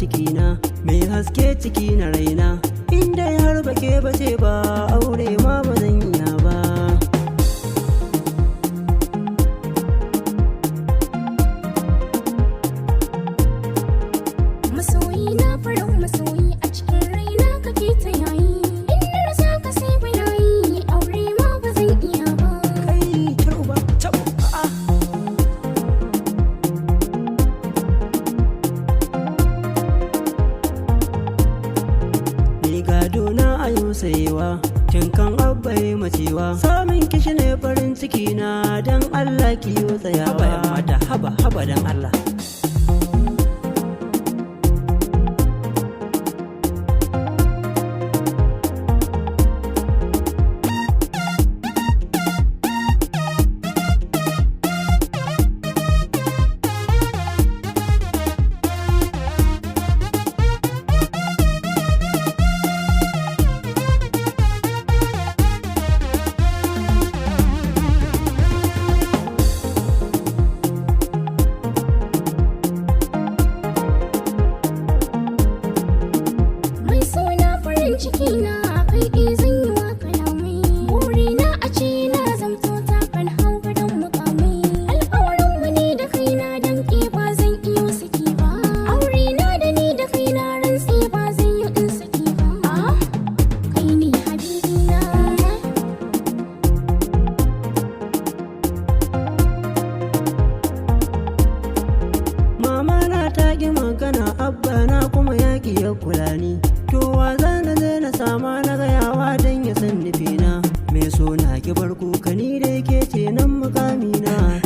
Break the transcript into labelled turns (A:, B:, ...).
A: cikina, mai haske ciki na raina. Inda har bake bace ba aure ma ba zan iya ba.
B: Masoyi na farin masoyi a cikin raina kake ta yayi. Inda na saka sai balayi aure ma ba zan iya ba.
A: Kai turba tab a'a. Ni gado na ayo sayewa, kinkan abbai macewa. Samun kishi ne farin ciki na, dan Allah kiyo tsayawa. Haba yan mata, haba dan Allah.
B: Cikina kai ɗi zan yi wa kalamai. Burina a ce na zamto takan hau gadon mukamai. Alƙawarin mu ne da kaina damƙe ba zan iyo saki ba. Aure na da ni da kaina rantse ba zan yi in saki ba. Kai ne habibina.
A: Mama na ta ƙi magana, abba na kuma yaƙi ya kula ni. To wa zana na sama na gayawa don ya san nufina. Me so na ki bar kuka ni da ke ce nan mukamina.